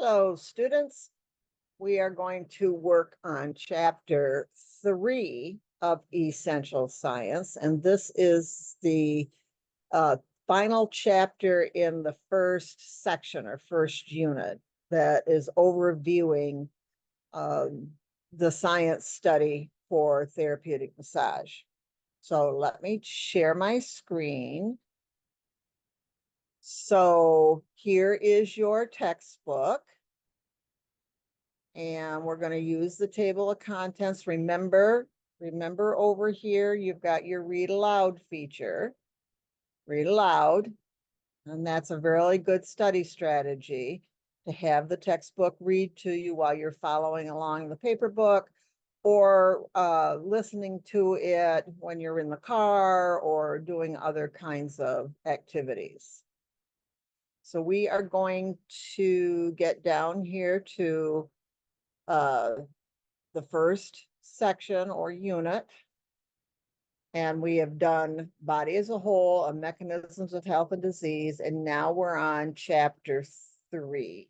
Hello, students. We are going to work on chapter 3 of Essential Science, and this is the final chapter in the first section or first unit that is overviewing the science study for therapeutic massage. So let me share my screen. So here is your textbook. And we're going to use the table of contents. Remember over here, you've got your read aloud feature. Read aloud. And that's a really good study strategy to have the textbook read to you while you're following along the paper book or listening to it when you're in the car or doing other kinds of activities. So we are going to get down here to the first section or unit. And we have done body as a whole, mechanisms of health and disease. And now we're on chapter 3.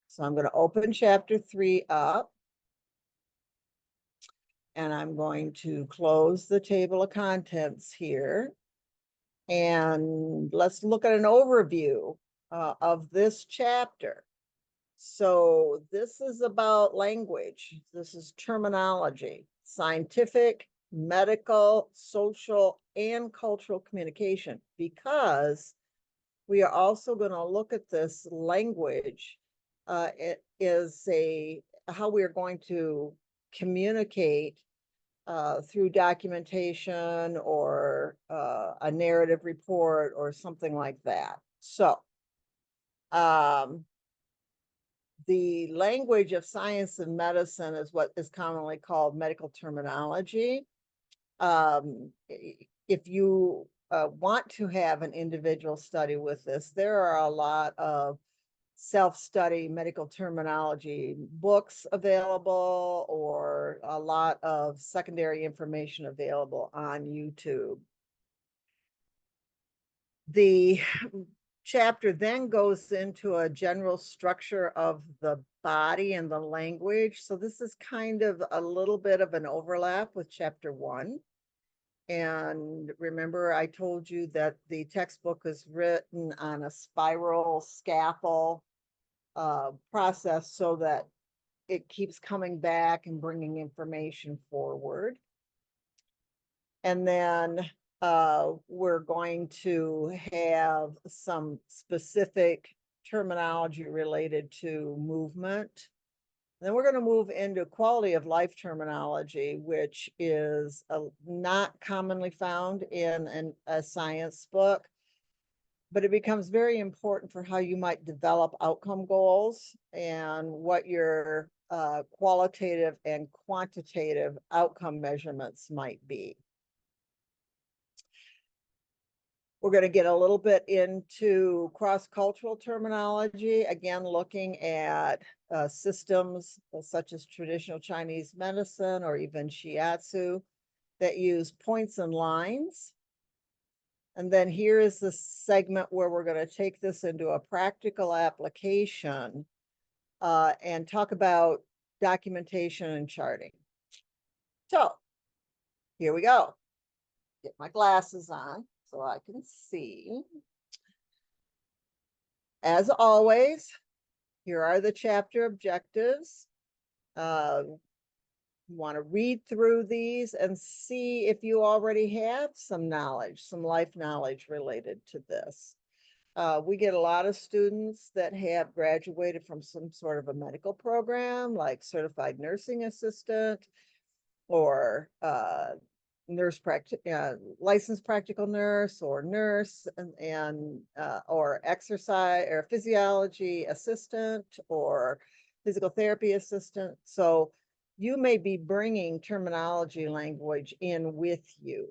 So I'm going to open chapter 3 up. And I'm going to close the table of contents here. And let's look at an overview of this chapter. So this is about language. This is terminology, scientific, medical, social, and cultural communication, because we are also going to look at this language. It is how we are going to communicate through documentation or a narrative report or something like that. So the language of science and medicine is what is commonly called medical terminology. If you want to have an individual study with this, there are a lot of self-study medical terminology books available or a lot of secondary information available on YouTube. The chapter then goes into a general structure of the body and the language. So this is kind of a little bit of an overlap with chapter 1. And remember, I told you that the textbook is written on a spiral scaffold process so that it keeps coming back and bringing information forward. And then we're going to have some specific terminology related to movement. Then we're going to move into quality of life terminology, which is not commonly found in a science book, but it becomes very important for how you might develop outcome goals and what your qualitative and quantitative outcome measurements might be. We're going to get a little bit into cross-cultural terminology, again, looking at systems such as traditional Chinese medicine or even shiatsu that use points and lines. And then here is the segment where we're going to take this into a practical application and talk about documentation and charting. So here we go. Get my glasses on so I can see. As always, here are the chapter objectives. You want to read through these and see if you already have some knowledge, some life knowledge related to this. We get a lot of students that have graduated from some sort of a medical program, like certified nursing assistant or licensed practical nurse or nurse and or exercise or physiology assistant or physical therapy assistant. So you may be bringing terminology language in with you.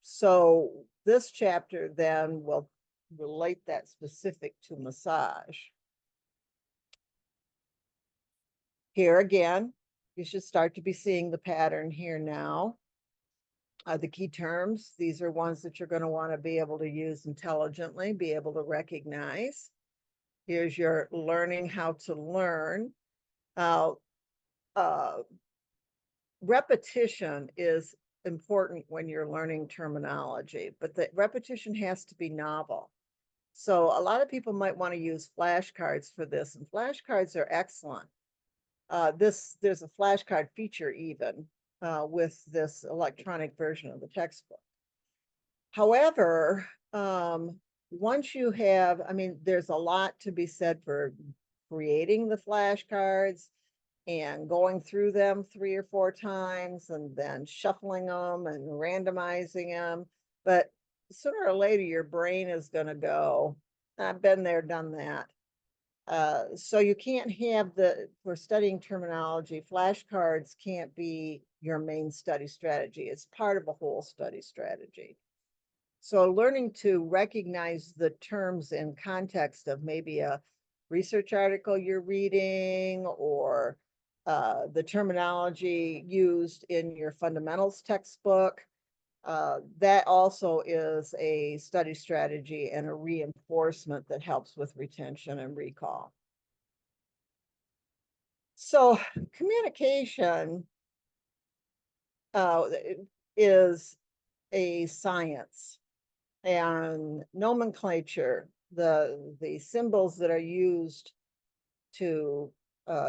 So this chapter then will relate that specific to massage. Here again, you should start to be seeing the pattern here now. The key terms, these are ones that you're going to want to be able to use intelligently, be able to recognize. is you're learning how to learn. Uh, uh, Repetition is important when you're learning terminology, but the repetition has to be novel. So a lot of people might want to use flashcards for this, and flashcards are excellent. There's a flashcard feature even with this electronic version of the textbook. However, once you have, I mean, there's a lot to be said for creating the flashcards and going through them 3 or 4 times and then shuffling them and randomizing them. But sooner or later, your brain is going to go, I've been there, done that. So you can't have for studying terminology, flashcards can't be your main study strategy. It's part of a whole study strategy. So learning to recognize the terms in context of maybe a research article you're reading or the terminology used in your fundamentals textbook, that also is a study strategy and a reinforcement that helps with retention and recall. So communication is a science, and nomenclature, the symbols that are used to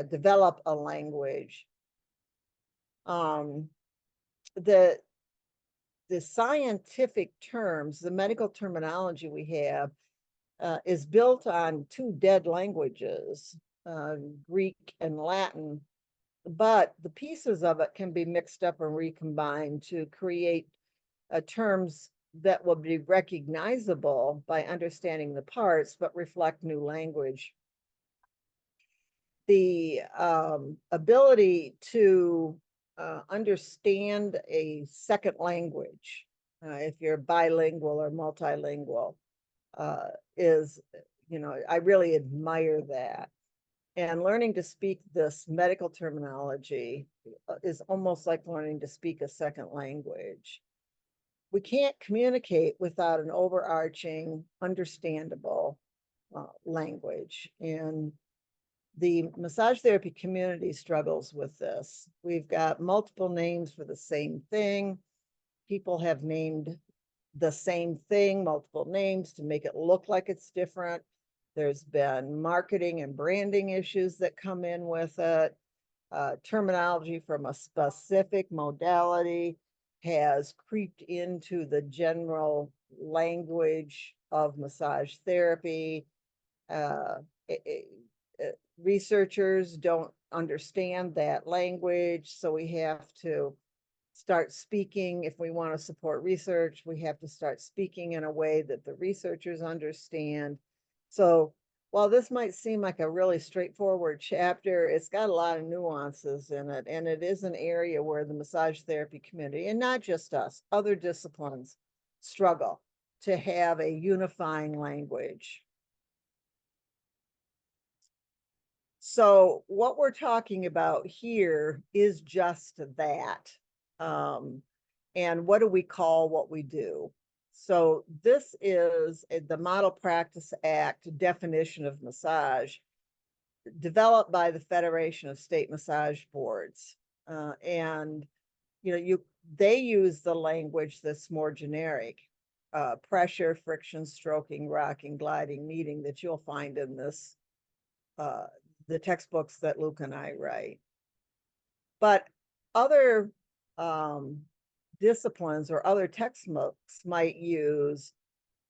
develop a language, um, the the scientific terms, the medical terminology we have is built on 2 dead languages, uh, Greek and Latin, but the pieces of it can be mixed up and recombined to create terms that will be recognizable by understanding the parts, but reflect new language. The ability to understand a second language, if you're bilingual or multilingual, is, I really admire that. And learning to speak this medical terminology is almost like learning to speak a second language. We can't communicate without an overarching, understandable language. And the massage therapy community struggles with this. We've got multiple names for the same thing. People have named the same thing multiple names to make it look like it's different. There's been marketing and branding issues that come in with it. Terminology from a specific modality has creeped into the general language of massage therapy. Uh, Researchers don't understand that language, so we have to start speaking. If we want to support research, we have to start speaking in a way that the researchers understand. So while this might seem like a really straightforward chapter, it's got a lot of nuances in it, and it is an area where the massage therapy community, and not just us, other disciplines, struggle to have a unifying language. So what we're talking about here is just that. And what do we call what we do? So this is the Model Practice Act definition of massage developed by the Federation of State Massage Boards. And they use the language that's more generic. Pressure, friction, stroking, rocking, gliding, kneading that you'll find in this the textbooks that Luke and I write. But other disciplines or other textbooks might use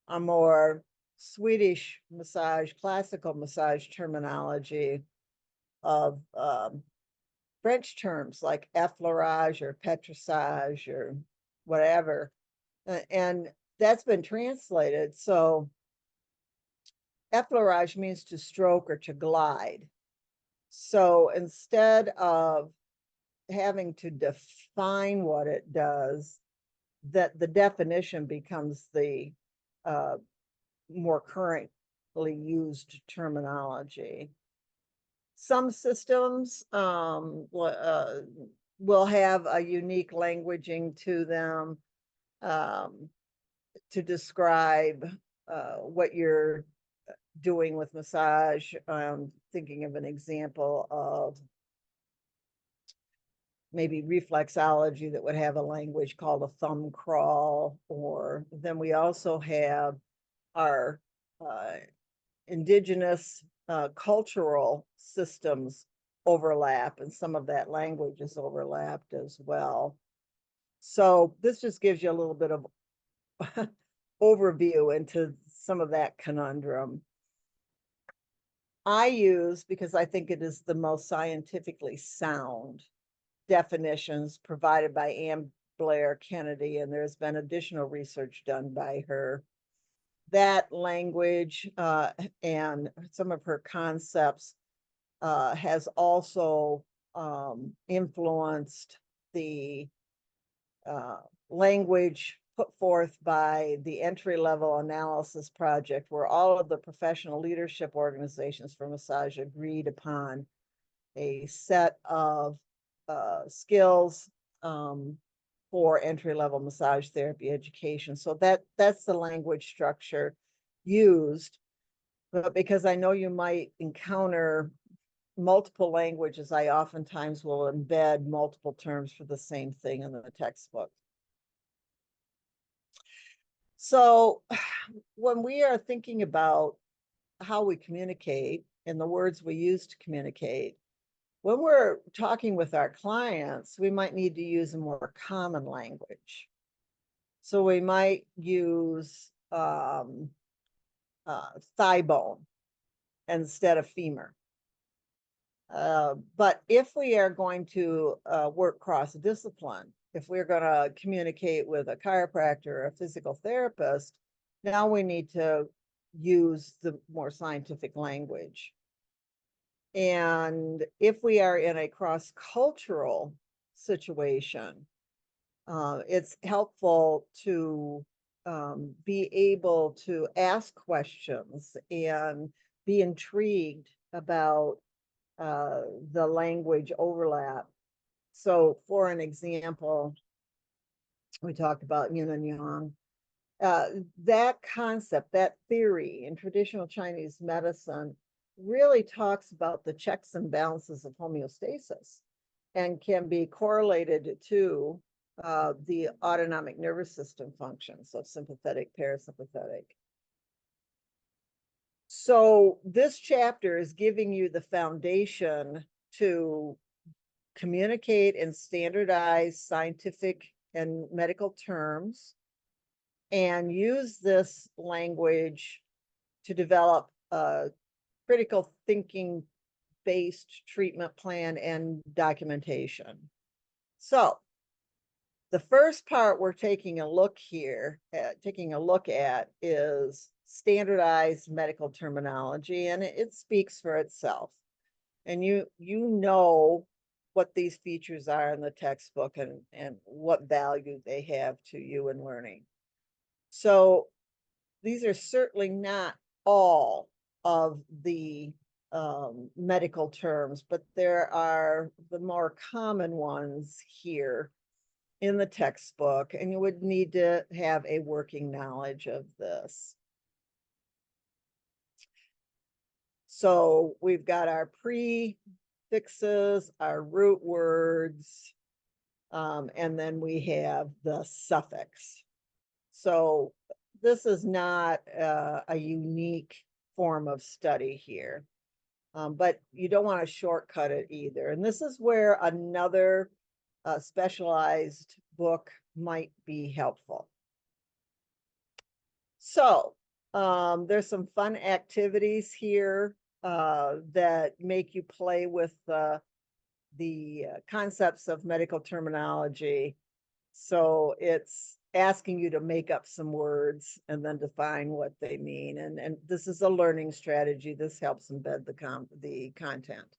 a more Swedish massage, classical massage terminology of French terms like effleurage or petrissage or whatever. And that's been translated. So effleurage means to stroke or to glide. So instead of having to define what it does, that the definition becomes the more currently used terminology. Some systems will have a unique languaging to them to describe what you're doing with massage. Thinking of an example of maybe reflexology that would have a language called a thumb crawl, or then we also have our uh, indigenous cultural systems overlap, and some of that language is overlapped as well. So this just gives you a little bit of overview into some of that conundrum. I use, because I think it is the most scientifically sound, definitions provided by Ann Blair Kennedy, and there's been additional research done by her. That language and some of her concepts has also influenced the language put forth by the entry-level analysis project, where all of the professional leadership organizations for massage agreed upon a set of skills for entry-level massage therapy education. So that's the language structure used. But because I know you might encounter multiple languages, I oftentimes will embed multiple terms for the same thing in the textbook. So when we are thinking about how we communicate and the words we use to communicate, when we're talking with our clients, we might need to use a more common language. So we might use thigh bone instead of femur. But if we are going to work cross-discipline, if we're going to communicate with a chiropractor or a physical therapist, now we need to use the more scientific language. And if we are in a cross-cultural situation, it's helpful to be able to ask questions and be intrigued about the language overlap. So for an example, we talked about yin and yang. That concept, that theory in traditional Chinese medicine really talks about the checks and balances of homeostasis and can be correlated to the autonomic nervous system functions, so sympathetic, parasympathetic. So this chapter is giving you the foundation to communicate in standardized scientific and medical terms, and use this language to develop a critical thinking based treatment plan and documentation. So the first part we're taking a look at is standardized medical terminology, and it speaks for itself. And you know what these features are in the textbook and what value they have to you in learning. So these are certainly not all of the medical terms, but there are the more common ones here in the textbook, and you would need to have a working knowledge of this. So we've got our prefixes, our root words, and then we have the suffix. So this is not a unique form of study here, but you don't want to shortcut it either. And this is where another specialized book might be helpful. So there's some fun activities here that make you play with the concepts of medical terminology. So it's asking you to make up some words and then define what they mean. And this is a learning strategy. This helps embed the content.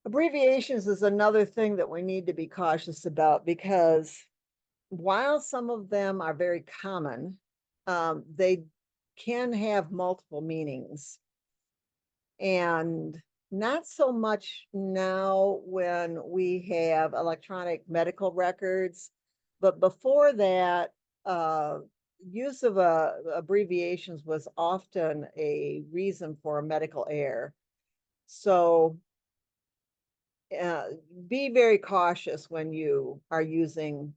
Abbreviations is another thing that we need to be cautious about, because while some of them are very common, they can have multiple meanings. And not so much now when we have electronic medical records, but before that, use of abbreviations was often a reason for medical error. So uh, be very cautious when you are using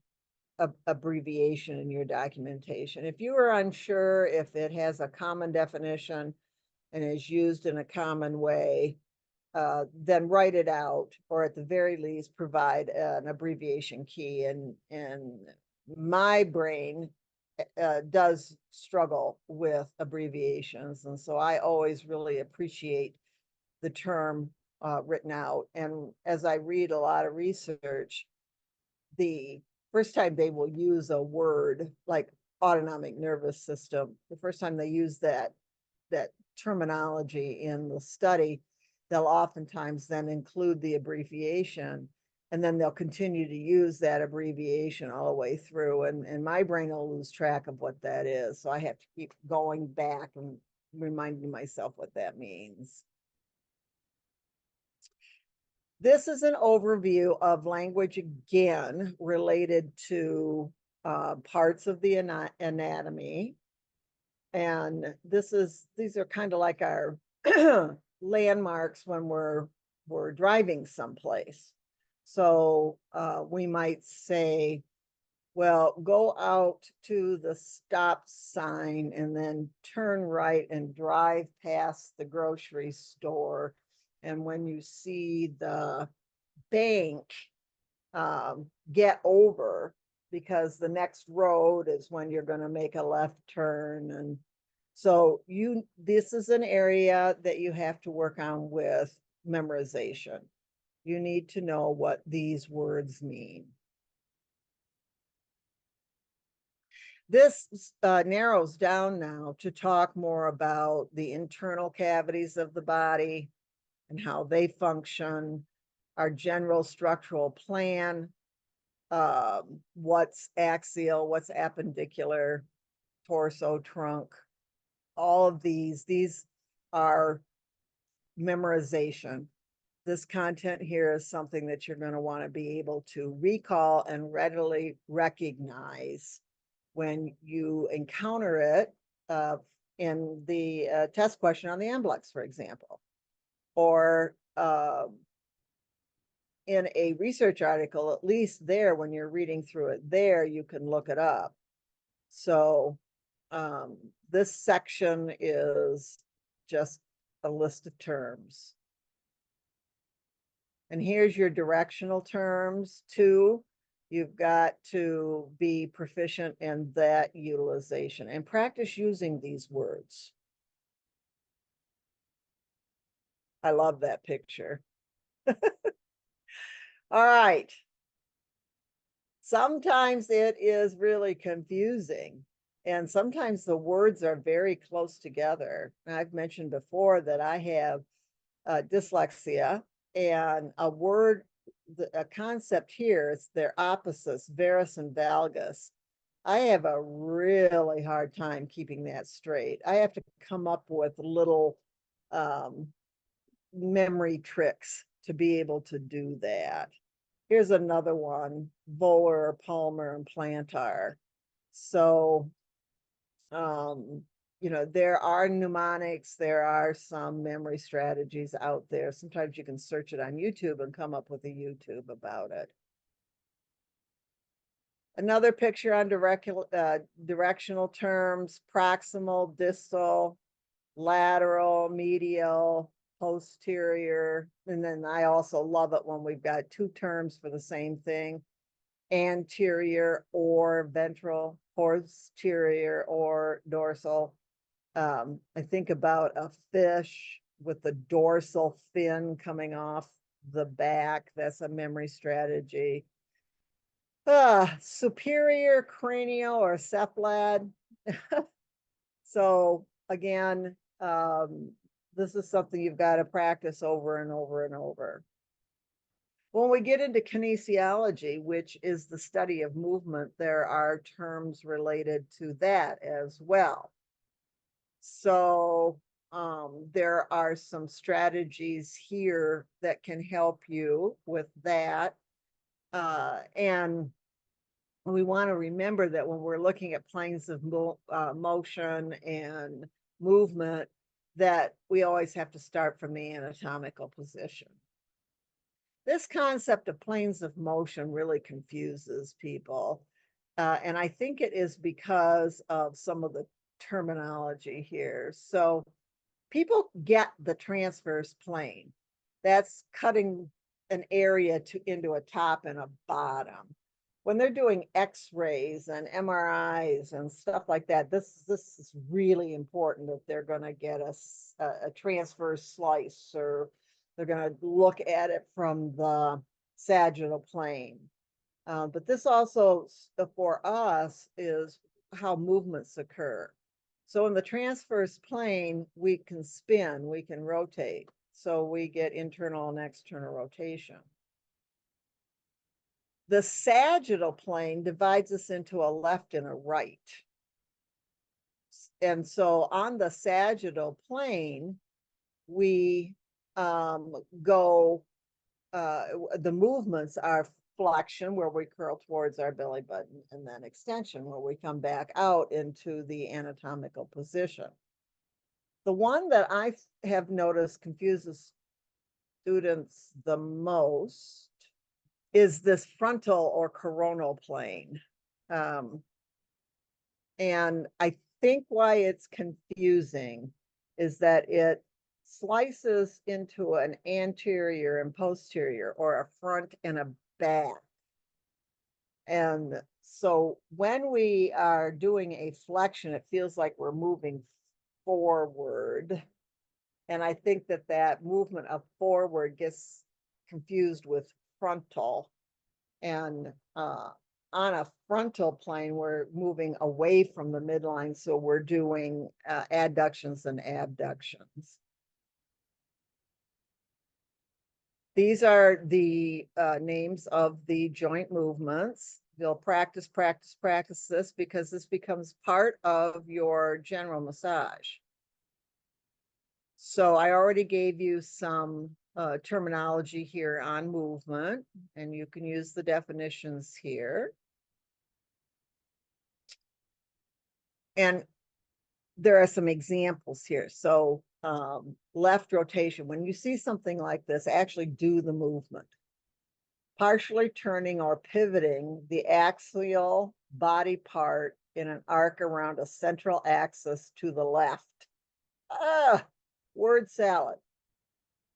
abbreviation in your documentation. If you are unsure if it has a common definition and is used in a common way, then write it out, or at the very least, provide an abbreviation key. And my brain does struggle with abbreviations, and so I always really appreciate the term written out. And as I read a lot of research, the first time they will use a word like autonomic nervous system, the first time they use that terminology in the study, they'll oftentimes then include the abbreviation, and then they'll continue to use that abbreviation all the way through. And my brain will lose track of what that is. So I have to keep going back and reminding myself what that means. This is an overview of language again, related to parts of the anatomy. And these are kind of like our landmarks when we're driving someplace. So we might say, well, go out to the stop sign and then turn right and drive past the grocery store. And when you see the bank, get over, because the next road is when you're going to make a left turn. And so this is an area that you have to work on with memorization. You need to know what these words mean. This narrows down now to talk more about the internal cavities of the body and how they function, our general structural plan, what's axial, what's appendicular, torso, trunk, all of these are memorization. This content here is something that you're going to want to be able to recall and readily recognize when you encounter it in the test question on the NBLEX, for example, or in a research article. At least there, when you're reading through it there, you can look it up. So this section is just a list of terms. And here's your directional terms too. You've got to be proficient in that utilization and practice using these words. I love that picture. All right. Sometimes it is really confusing, and sometimes the words are very close together. I've mentioned before that I have dyslexia, and a concept here is their opposites, varus and valgus. I have a really hard time keeping that straight. I have to come up with little um, memory tricks to be able to do that. Here's another one, volar, palmar, and plantar. So, there are mnemonics, there are some memory strategies out there. Sometimes you can search it on YouTube and come up with a YouTube about it. Another picture on directional terms: proximal, distal, lateral, medial, posterior. And then I also love it when we've got two terms for the same thing: anterior or ventral, posterior or dorsal. I think about a fish with the dorsal fin coming off the back. That's a memory strategy. Superior cranial or cephalad. So again, this is something you've got to practice over and over and over. When we get into kinesiology, which is the study of movement, there are terms related to that as well. So there are some strategies here that can help you with that. And we want to remember that when we're looking at planes of motion and movement, that we always have to start from the anatomical position. This concept of planes of motion really confuses people. And I think it is because of some of the terminology here. So people get the transverse plane. That's cutting an area into a top and a bottom. When they're doing X-rays and MRIs and stuff like that, this is really important if they're going to get a transverse slice, or they're going to look at it from the sagittal plane. But this also, for us, is how movements occur. So in the transverse plane, we can spin, we can rotate. So we get internal and external rotation. The sagittal plane divides us into a left and a right. And so on the sagittal plane, we go, the movements are flexion, where we curl towards our belly button, and then extension, where we come back out into the anatomical position. The one that I have noticed confuses students the most is this frontal or coronal plane. And I think why it's confusing is that it slices into an anterior and posterior, or a front and a back. And so when we are doing a flexion, it feels like we're moving forward. And I think that that movement of forward gets confused with frontal. And on a frontal plane, we're moving away from the midline. So we're doing adductions and abductions. These are the names of the joint movements. You'll practice this, because this becomes part of your general massage. So I already gave you some terminology here on movement, and you can use the definitions here. And there are some examples here. So left rotation, when you see something like this, actually do the movement. Partially turning or pivoting the axial body part in an arc around a central axis to the left. Word salad.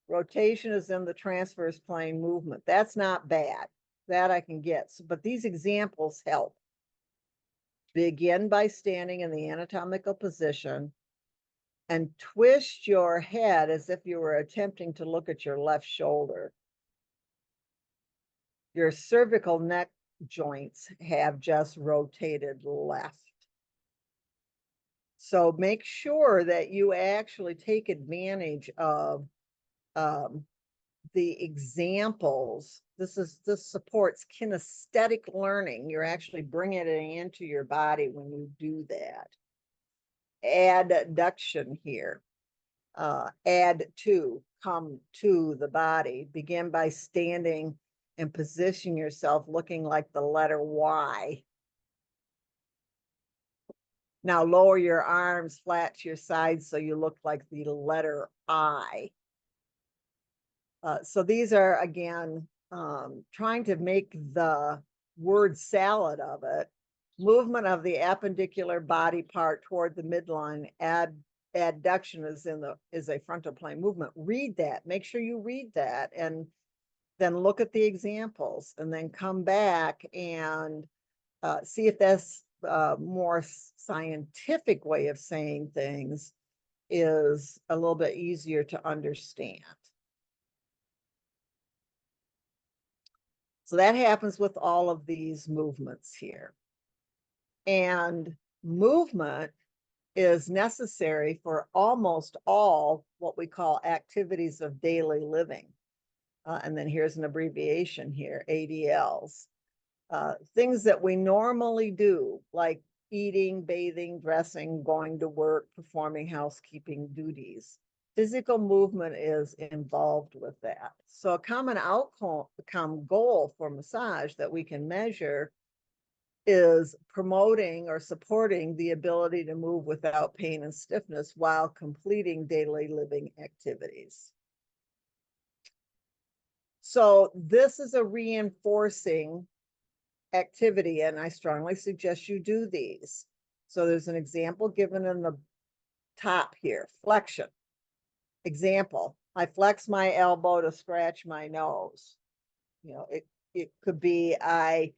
Rotation is in the transverse plane movement. That's not bad. That I can get. But these examples help. Begin by standing in the anatomical position and twist your head as if you were attempting to look at your left shoulder. Your cervical neck joints have just rotated left. So make sure that you actually take advantage of the examples. This supports kinesthetic learning. You're actually bringing it into your body when you do that. Adduction here. Add to, come to the body. Begin by standing and position yourself looking like the letter Y. Now lower your arms flat to your sides so you look like the letter I. So these are, again, trying to make the word salad of it. Movement of the appendicular body part toward the midline. Adduction is a frontal plane movement. Read that. Make sure you read that, and then look at the examples, and then come back and see if that's more scientific way of saying things is a little bit easier to understand. So that happens with all of these movements here. And movement is necessary for almost all what we call activities of daily living. And then here's an abbreviation here, ADLs. Things that we normally do, like eating, bathing, dressing, going to work, performing housekeeping duties. Physical movement is involved with that. So a common outcome goal for massage that we can measure is promoting or supporting the ability to move without pain and stiffness while completing daily living activities. So this is a reinforcing activity, and I strongly suggest you do these. So there's an example given in the top here, flexion. Example, I flex my elbow to scratch my nose. You know, it could be I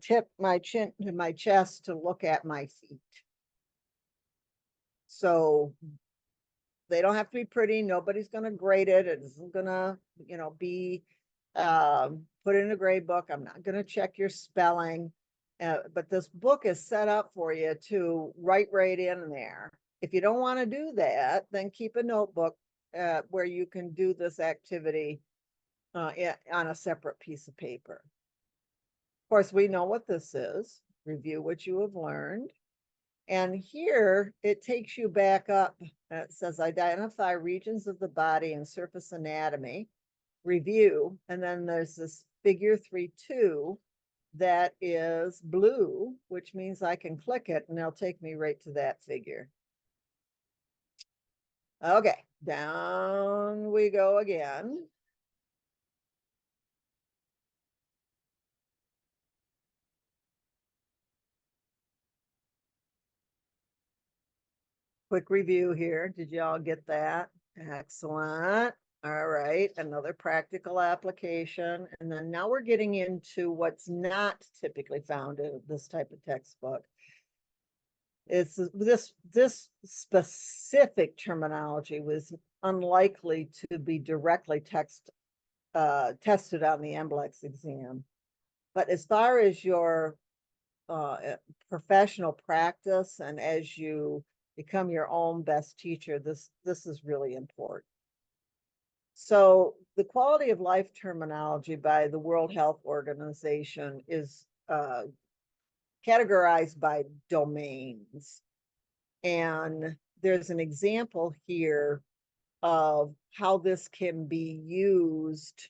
tip my chin to my chest to look at my feet. So they don't have to be pretty. Nobody's going to grade it. It isn't going to, be put in a grade book. I'm not going to check your spelling. But this book is set up for you to write right in there. If you don't want to do that, then keep a notebook where you can do this activity on a separate piece of paper. Of course, we know what this is. Review what you have learned. And here it takes you back up. It says identify regions of the body and surface anatomy, review. And then there's this figure 3.2 that is blue, which means I can click it and it'll take me right to that figure. Okay, down we go again. Quick review here. Did y'all get that? Excellent. All right, another practical application. And then now we're getting into what's not typically found in this type of textbook. It's this specific terminology was unlikely to be directly tested on the NBLEX exam. But as far as your professional practice and as you become your own best teacher, this is really important. So the quality of life terminology by the World Health Organization is categorized by domains. And there's an example here of how this can be used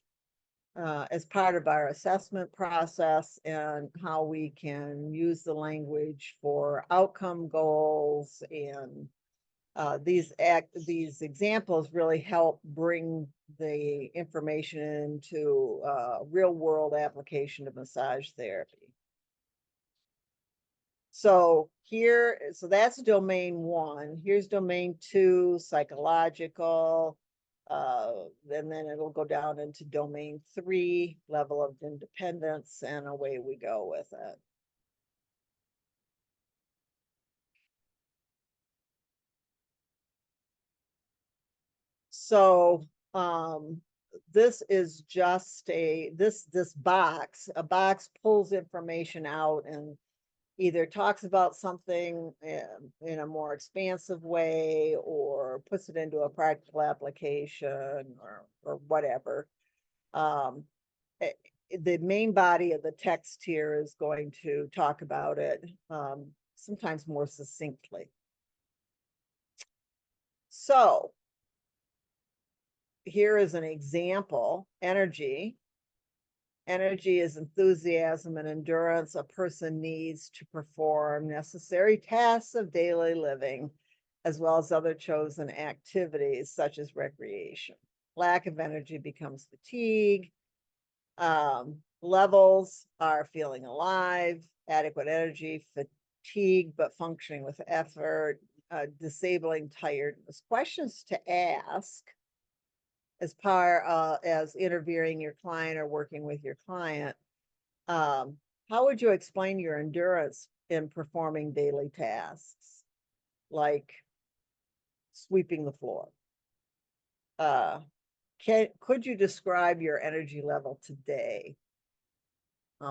as part of our assessment process and how we can use the language for outcome goals. And these examples really help bring the information into real world application of massage therapy. So that's domain 1. Here's domain 2, psychological. And then it'll go down into domain 3, level of independence, and away we go with it. So this is just this box. A box pulls information out and either talks about something in a more expansive way or puts it into a practical application or whatever. The main body of the text here is going to talk about it sometimes more succinctly. So here is an example. Energy. Energy is enthusiasm and endurance a person needs to perform necessary tasks of daily living, as well as other chosen activities such as recreation. Lack of energy becomes fatigue. Levels are feeling alive, adequate energy, fatigue, but functioning with effort, disabling tiredness. Questions to ask as part as interviewing your client or working with your client. How would you explain your endurance in performing daily tasks like sweeping the floor? Could you describe your energy level today?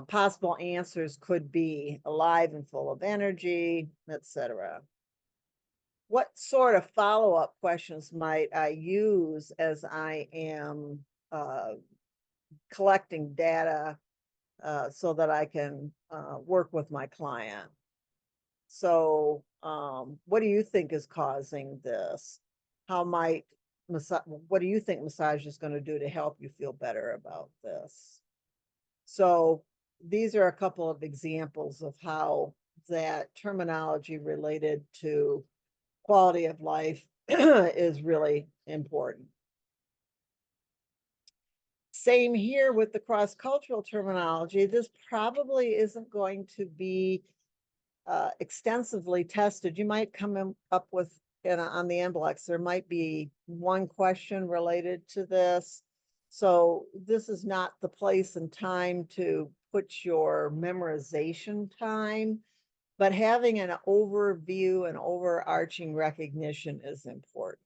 Possible answers could be alive and full of energy, etc. What sort of follow-up questions might I use as I am collecting data so that I can work with my client? So what do you think is causing this? What do you think massage is going to do to help you feel better about this? So these are a couple of examples of how that terminology related to quality of life is really important. Same here with the cross-cultural terminology. This probably isn't going to be extensively tested. You might come up with, on the NBLEX, there might be one question related to this. So this is not the place and time to put your memorization time, but having an overview and overarching recognition is important.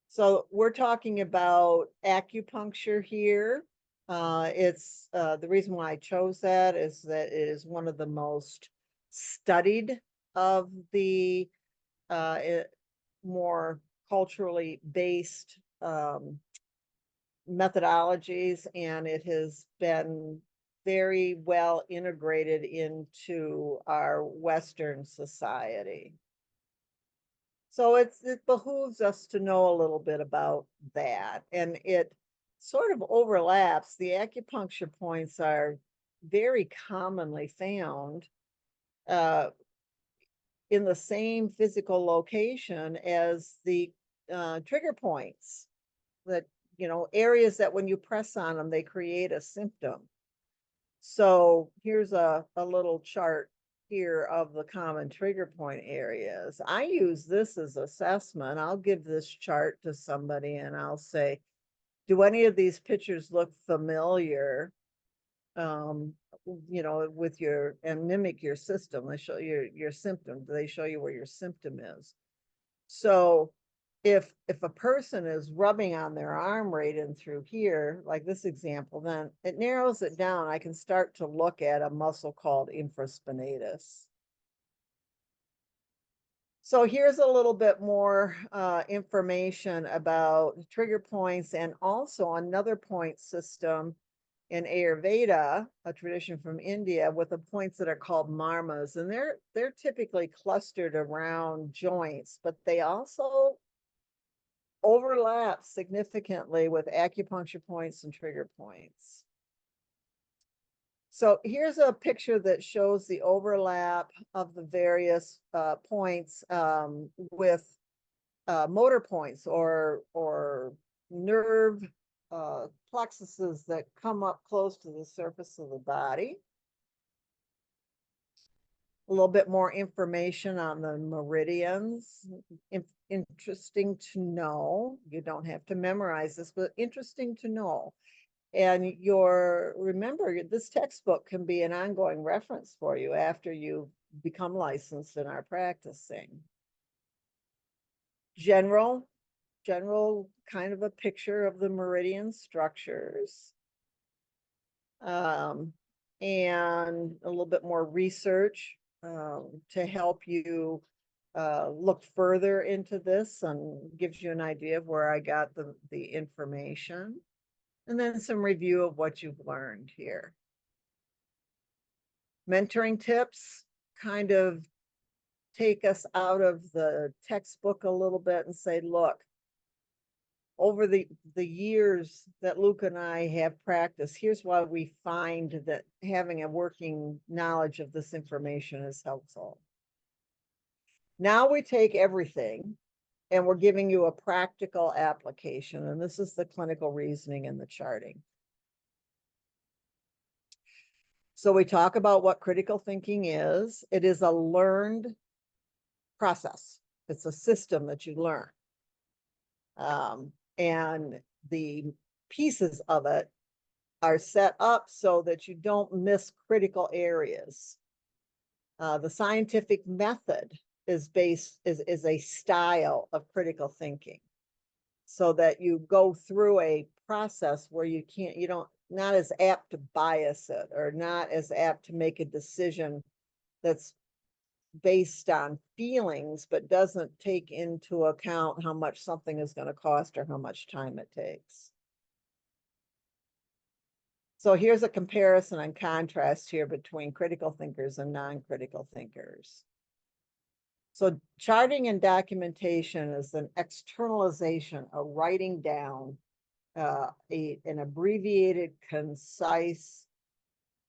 So we're talking about acupuncture here. It's the reason why I chose that is that it is one of the most studied of the more culturally based methodologies, and it has been very well integrated into our Western society. So it behooves us to know a little bit about that. And it sort of overlaps. The acupuncture points are very commonly found uh, in the same physical location as the trigger points, that, areas that when you press on them, they create a symptom. So here's a little chart here of the common trigger point areas. I use this as assessment. I'll give this chart to somebody and I'll say, do any of these pictures look familiar? With your, and mimic your system. They show you your symptom. They show you where your symptom is. So if a person is rubbing on their arm right in through here, like this example, then it narrows it down. I can start to look at a muscle called infraspinatus. So here's a little bit more information about trigger points, and also another point system in Ayurveda, a tradition from India, with the points that are called marmas, and they're typically clustered around joints, but they also overlap significantly with acupuncture points and trigger points. So here's a picture that shows the overlap of the various points with motor points or nerve plexuses that come up close to the surface of the body. A little bit more information on the meridians. Interesting to know. You don't have to memorize this, but interesting to know. And remember, this textbook can be an ongoing reference for you after you become licensed and are practicing. General kind of a picture of the meridian structures. And a little bit more research to help you look further into this, and gives you an idea of where I got the information. And then some review of what you've learned here. Mentoring tips kind of take us out of the textbook a little bit and say, look, over the years that Luke and I have practiced, here's why we find that having a working knowledge of this information is helpful. Now we take everything and we're giving you a practical application, and this is the clinical reasoning and the charting. So we talk about what critical thinking is. It is a learned process. It's a system that you learn. And the pieces of it are set up so that you don't miss critical areas. The scientific method is a style of critical thinking, so that you go through a process where you not as apt to bias it, or not as apt to make a decision that's based on feelings, but doesn't take into account how much something is going to cost or how much time it takes. So here's a comparison and contrast here between critical thinkers and non-critical thinkers. So charting and documentation is an externalization of writing down an abbreviated, concise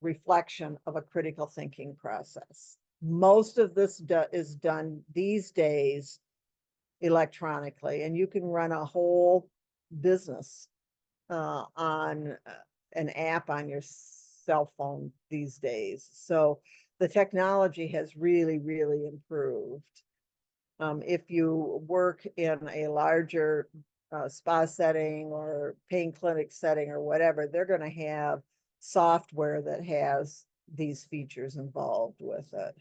reflection of a critical thinking process. Most of this is done these days electronically, and you can run a whole business on an app on your cell phone these days. So the technology has really, really improved. If you work in a larger spa setting or pain clinic setting or whatever, they're going to have software that has these features involved with it.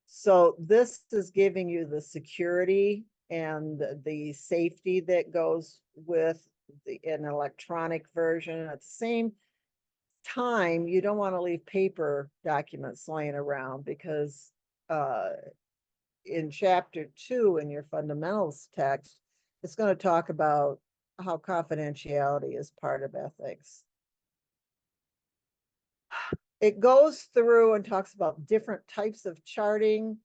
So this is giving you the security and the safety that goes with an electronic version. At the same time, you don't want to leave paper documents laying around, because in chapter 2 in your fundamentals text, it's going to talk about how confidentiality is part of ethics. It goes through and talks about different types of charting.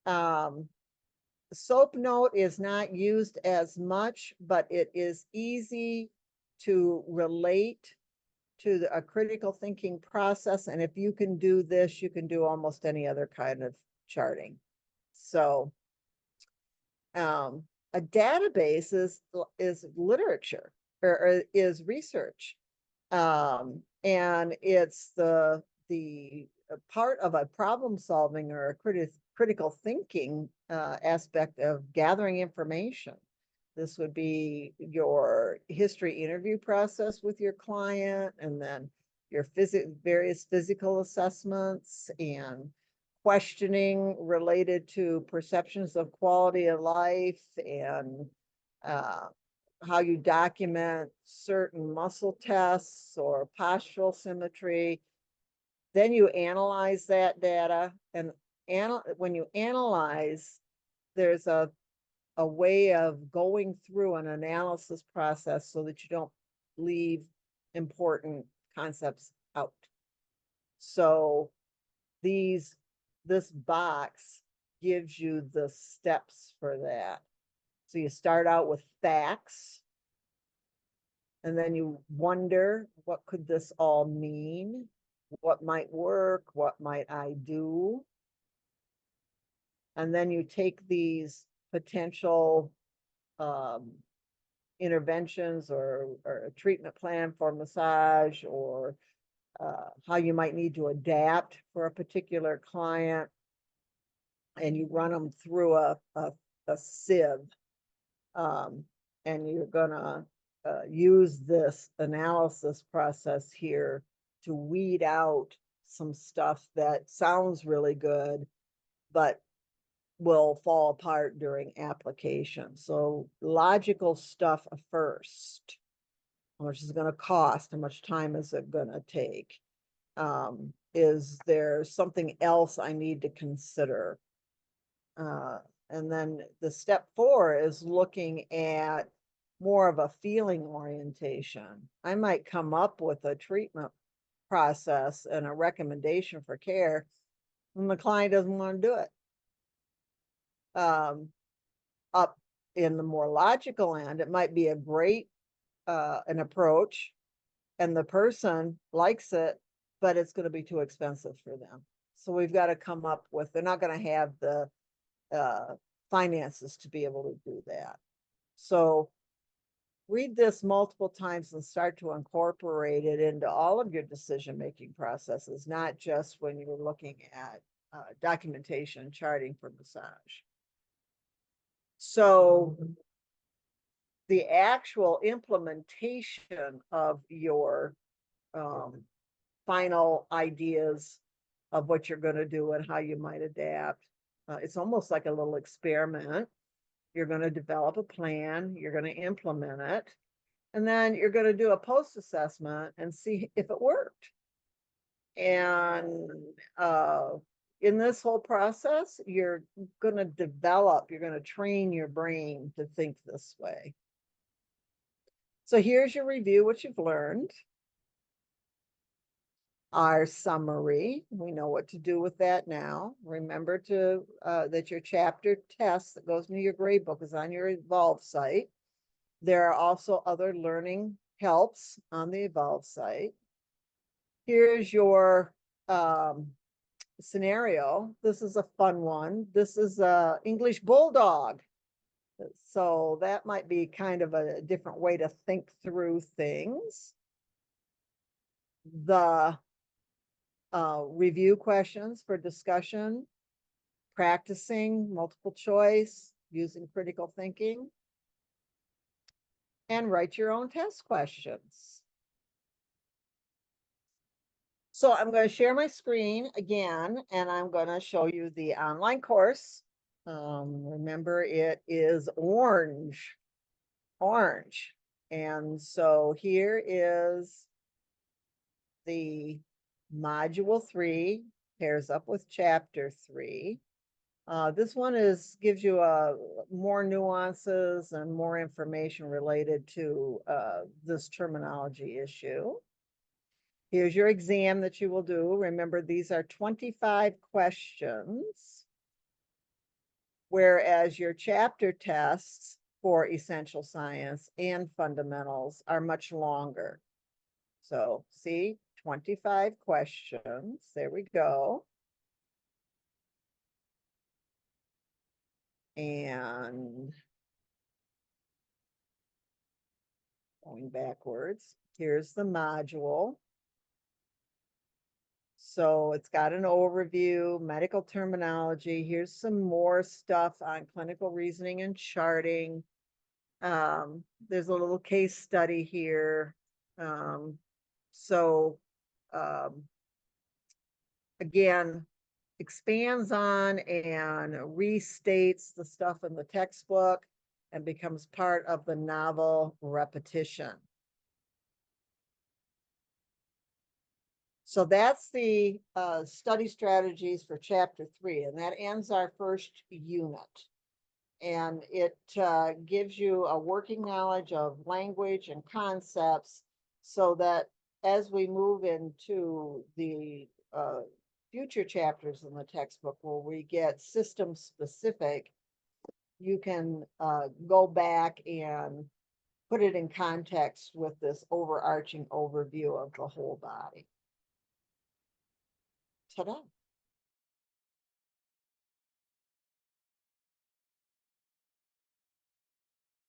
SOAP note is not used as much, but it is easy to relate to a critical thinking process. And if you can do this, you can do almost any other kind of charting. So a database is literature, or is research. And it's the part of a problem solving or a critical thinking aspect of gathering information. This would be your history interview process with your client, and then your various physical assessments and questioning related to perceptions of quality of life, and how you document certain muscle tests or postural symmetry. Then you analyze that data, and when you analyze, there's a way of going through an analysis process so that you don't leave important concepts out. So this box gives you the steps for that. So you start out with facts, and then you wonder, what could this all mean? What might work? What might I do? And then you take these potential interventions, or a treatment plan for massage, or how you might need to adapt for a particular client, and you run them through a sieve. And you're gonna use this analysis process here to weed out some stuff that sounds really good, but will fall apart during application. So logical stuff first. How much is it going to cost? How much time is it going to take? Is there something else I need to consider? And then the step 4 is looking at more of a feeling orientation. I might come up with a treatment process and a recommendation for care, and the client doesn't want to do it. Up in the more logical end, it might be a great an approach, and the person likes it, but it's going to be too expensive for them. So we've got to come up with, they're not going to have the finances to be able to do that. So read this multiple times and start to incorporate it into all of your decision-making processes, not just when you're looking at documentation charting for massage. So the actual implementation of your final ideas of what you're going to do and how you might adapt, it's almost like a little experiment. You're going to develop a plan, you're going to implement it, and then you're going to do a post-assessment and see if it worked. And in this whole process, you're going to you're going to train your brain to think this way. So here's your review, what you've learned. Our summary, we know what to do with that now. Remember to that your chapter test that goes into your grade book is on your Evolve site. There are also other learning helps on the Evolve site. Here's your scenario. This is a fun one. This is a English bulldog. So that might be kind of a different way to think through things. The review questions for discussion, practicing multiple choice, using critical thinking, and write your own test questions. So I'm going to share my screen again, and I'm going to show you the online course. Remember, it is orange. And so here is the module 3, pairs up with chapter 3. This one gives you more nuances and more information related to this terminology issue. Here's your exam that you will do. Remember, these are 25 questions, whereas your chapter tests for essential science and fundamentals are much longer. So see, 25 questions. There we go. And going backwards, here's the module. So it's got an overview, medical terminology. Here's some more stuff on clinical reasoning and charting. There's a little case study here. So again, expands on and restates the stuff in the textbook and becomes part of the novel repetition. So that's the study strategies for chapter 3, and that ends our first unit. And it gives you a working knowledge of language and concepts so that as we move into the future chapters in the textbook where we get system specific, you can go back and put it in context with this overarching overview of the whole body. Ta-da.